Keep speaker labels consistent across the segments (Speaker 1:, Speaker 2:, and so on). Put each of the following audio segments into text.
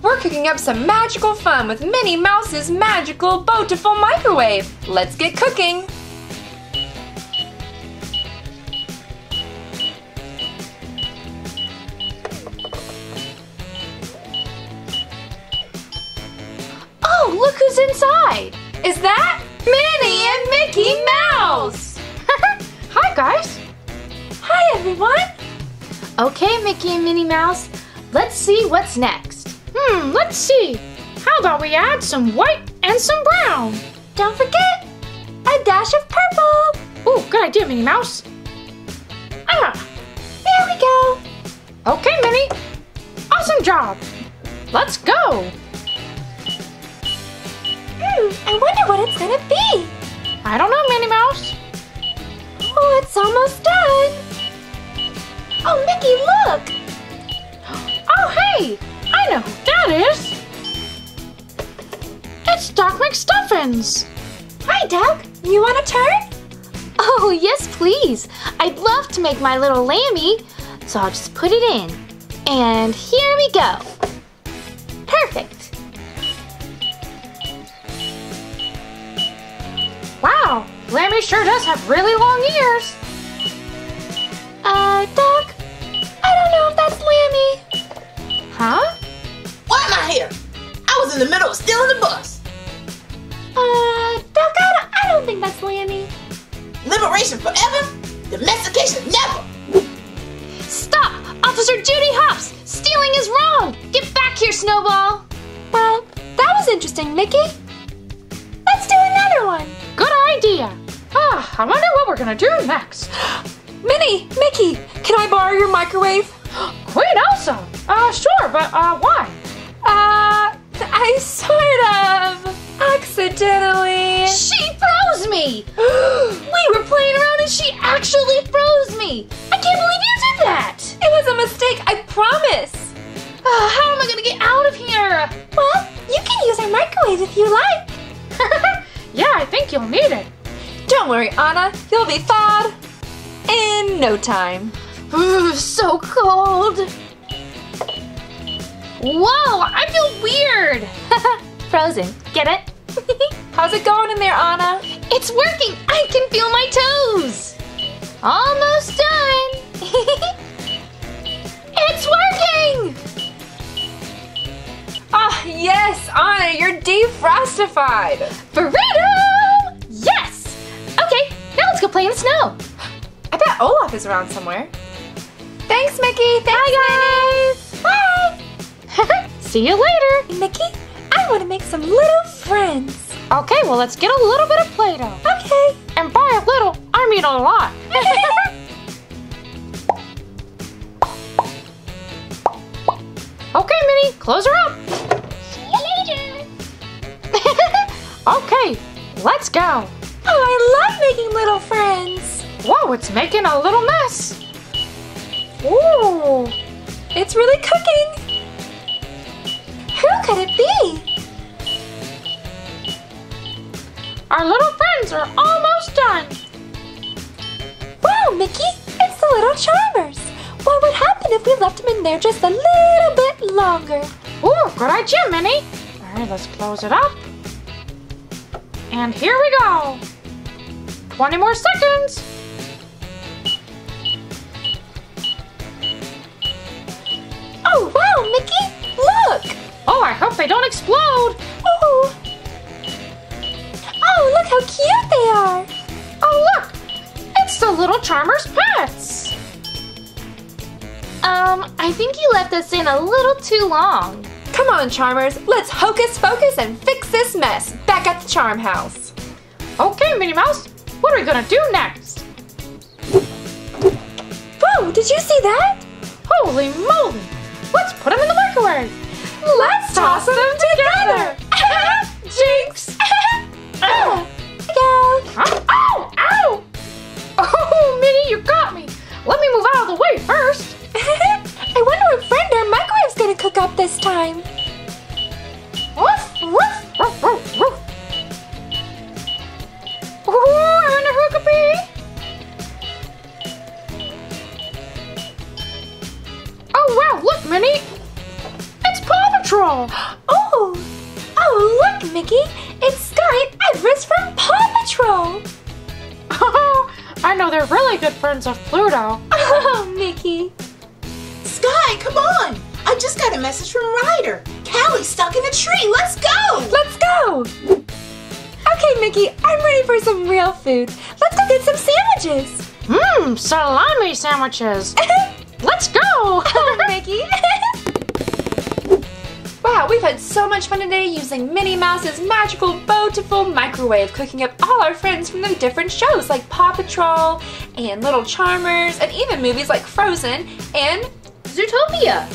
Speaker 1: We're cooking up some magical fun with Minnie Mouse's magical Bountiful microwave. Let's get cooking.
Speaker 2: Oh, look who's inside.
Speaker 1: Is that Minnie and Mickey Mouse?
Speaker 2: Hi, guys.
Speaker 1: Hi, everyone.
Speaker 2: Okay, Mickey and Minnie Mouse, let's see what's next.
Speaker 3: Let's see. How about we add some white and some brown?
Speaker 1: Don't forget a dash of purple.
Speaker 3: Ooh, good idea, Minnie Mouse.
Speaker 1: There we go.
Speaker 3: Okay, Minnie. Awesome job. Let's go.
Speaker 1: I wonder what it's gonna be.
Speaker 3: I don't know, Minnie Mouse.
Speaker 1: Oh, it's almost done. Oh, Mickey, look.
Speaker 3: Oh, hey, I know who that is. It's Doc McStuffins.
Speaker 1: Hi, Doc. You want a turn?
Speaker 2: Oh, yes, please. I'd love to make my little lammy, so I'll just put it in. And here we go. Perfect.
Speaker 3: Wow, Lammy sure does have really long ears.
Speaker 1: Doc, I don't know if that's Lammy.
Speaker 3: Huh?
Speaker 4: Why am I here? I was in the middle of stealing the bus.
Speaker 1: Doc, I don't think that's Lammy.
Speaker 4: Liberation forever, domestication never.
Speaker 2: Stop! Officer Judy Hopps! Stealing is wrong! Get back here, Snowball!
Speaker 1: Well, that was interesting, Mickey. Let's do another one.
Speaker 3: Good idea. I wonder what we're gonna do next.
Speaker 1: Minnie, Mickey, can I borrow your microwave?
Speaker 3: Queen Elsa. Sure, but why?
Speaker 1: I sort of accidentally.
Speaker 2: She froze me! We were playing around and she actually froze me! I can't believe you did that!
Speaker 1: It was a mistake, I promise.
Speaker 2: How am I gonna get out of here?
Speaker 1: Well, you can use our microwave if you like.
Speaker 3: Yeah, I think you'll need it.
Speaker 1: Don't worry, Anna. You'll be thawed in no time.
Speaker 2: So cold! Whoa, I feel weird! Frozen, get it?
Speaker 1: How's it going in there, Anna?
Speaker 2: It's working! I can feel my toes! Almost done! It's working!
Speaker 1: Yes, Anna, you're defrostified.
Speaker 2: Freedom! Yes! Okay, now let's go play in the snow.
Speaker 1: I bet Olaf is around somewhere. Thanks, Mickey. Thanks,
Speaker 2: Bye,
Speaker 1: Minnie.
Speaker 2: See you later.
Speaker 1: Mickey, I want to make some little friends.
Speaker 3: Okay, well, let's get a little bit of Play-Doh.
Speaker 1: Okay.
Speaker 3: And by a little, I mean a lot. Okay, Minnie, close her up.
Speaker 2: See you later.
Speaker 3: Okay, let's go.
Speaker 1: Oh, I love making little friends.
Speaker 3: Whoa, it's making a little mess.
Speaker 1: Ooh, it's really cooking. Who could it be?
Speaker 3: Our little friends are almost done.
Speaker 1: Wow, Mickey, it's the little Charmers. What would happen if we left them in there just a little bit longer?
Speaker 3: Ooh, good idea, Minnie. All right, let's close it up. And here we go. 20 more seconds.
Speaker 1: Oh, wow, Mickey, look.
Speaker 3: Oh, I hope they don't explode.
Speaker 1: Oh, look how cute they are.
Speaker 3: Oh, look, it's the little Charmers pets.
Speaker 2: I think you left us in a little too long.
Speaker 1: Come on, Charmers, let's hocus pocus and fix this mess back at the Charm House.
Speaker 3: Okay, Minnie Mouse, what are we gonna do next?
Speaker 1: Whoa, did you see that?
Speaker 3: Holy moly, let's put them in the microwave.
Speaker 1: Let's toss them together. Jinx. Go.
Speaker 3: Huh? Ow, ow. Oh, Minnie, you got me. Let me move out of the way first.
Speaker 1: I wonder what friend our microwave's gonna cook up this time.
Speaker 3: Woof, woof, woof, woof, woof. Ooh, I wonder who it could be. Oh, wow, look, Minnie. It's Paw Patrol. Patrol.
Speaker 1: Oh, look, Mickey! It's Sky and Everest from Paw Patrol!
Speaker 3: I know they're really good friends of Pluto.
Speaker 1: Oh, Mickey!
Speaker 4: Sky, come on! I just got a message from Ryder. Callie's stuck in a tree. Let's go!
Speaker 1: Let's go! Okay, Mickey, I'm ready for some real food. Let's go get some sandwiches!
Speaker 3: Salami sandwiches. Let's go!
Speaker 1: Oh, Mickey! Wow, we've had so much fun today using Minnie Mouse's magical Bountiful microwave, cooking up all our friends from the different shows like Paw Patrol and Little Charmers and even movies like Frozen and
Speaker 2: Zootopia.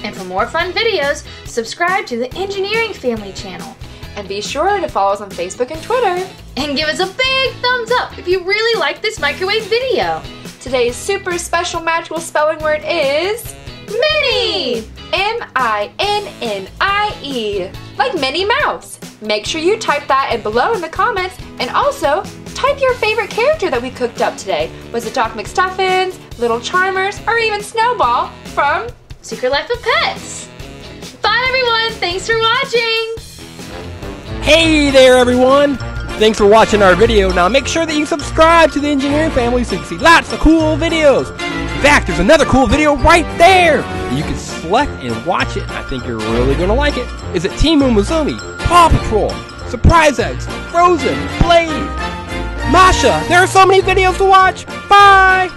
Speaker 2: And for more fun videos, subscribe to the Engineering Family channel.
Speaker 1: And be sure to follow us on Facebook and Twitter.
Speaker 2: And give us a big thumbs up if you really like this microwave video.
Speaker 1: Today's super special magical spelling word is Minnie! M-I-N-N-I-E. Like Minnie Mouse. Make sure you type that in below in the comments, and also type your favorite character that we cooked up today. Was it Doc McStuffins, Little Charmers, or even Snowball from
Speaker 2: Secret Life of Pets. Bye everyone, thanks for watching!
Speaker 5: Hey there everyone! Thanks for watching our video. Now make sure that you subscribe to the Engineering Family so you can see lots of cool videos. In fact, there's another cool video right there. You can select and watch it. I think you're really going to like it. Is it Team Umizoomi, Paw Patrol, Surprise Eggs, Frozen, Blade, Masha? There are so many videos to watch. Bye!